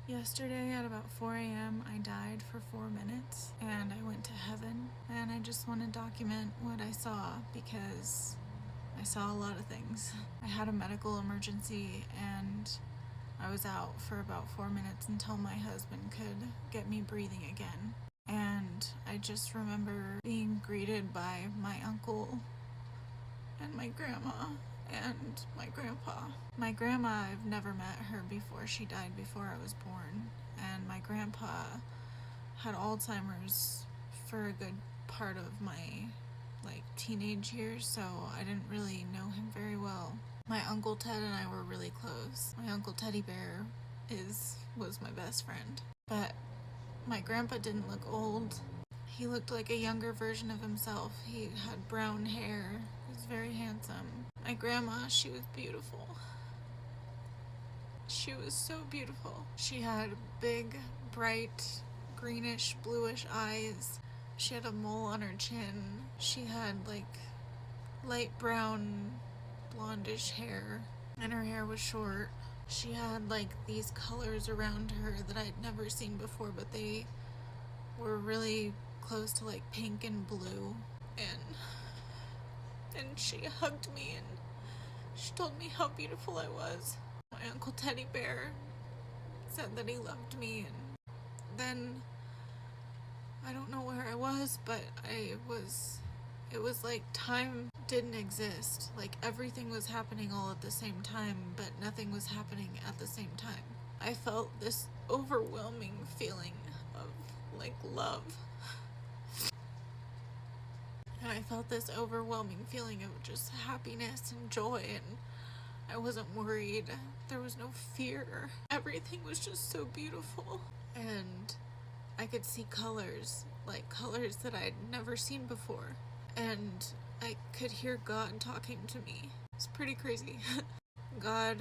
Yesterday at about 4 a.m. I died for 4 minutes and I went to heaven, and I just want to document what I saw because I saw a lot of things. I had a medical emergency and I was out for about 4 minutes until my husband could get me breathing again. And I just remember being greeted by my uncle and my grandma and my grandpa. My grandma, I've never met her before. She died before I was born. And my grandpa had Alzheimer's for a good part of my teenage years, so I didn't really know him very well. My Uncle Ted and I were really close. My Uncle Teddy Bear was my best friend. But my grandpa didn't look old. He looked like a younger version of himself. He had brown hair. He was very handsome. My grandma, she was beautiful. She was so beautiful. She had big, bright, greenish, bluish eyes. She had a mole on her chin. She had light brown, blondish hair, and her hair was short. She had these colors around her that I'd never seen before, but they were really close to pink and blue. And she hugged me and she told me how beautiful I was. My Uncle Teddy Bear said that he loved me, and then I don't know where I was, but it was like time didn't exist. Everything was happening all at the same time, but nothing was happening at the same time. I felt this overwhelming feeling of love. And I felt this overwhelming feeling of just happiness and joy, and I wasn't worried. There was no fear. Everything was just so beautiful. And I could see colors, colors that I'd never seen before. And I could hear God talking to me. It's pretty crazy. God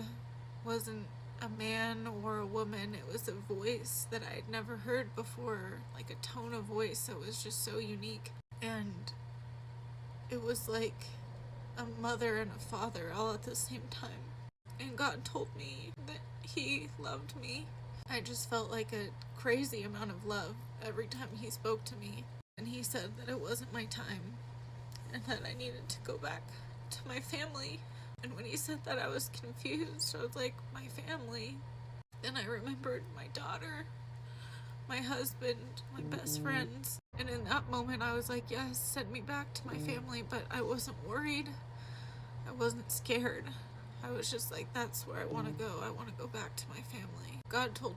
wasn't a man or a woman. It was a voice that I'd never heard before, a tone of voice that was just so unique. And it was like a mother and a father all at the same time. And God told me that He loved me. I just felt like a crazy amount of love every time He spoke to me. And He said that it wasn't my time and that I needed to go back to my family. And when He said that, I was confused. I was like, my family? Then I remembered my daughter, my husband, my best friends. And in that moment I was like, yes, send me back to my family. But I wasn't worried. I wasn't scared. I was just like, that's where I want to go. I want to go back to my family. God told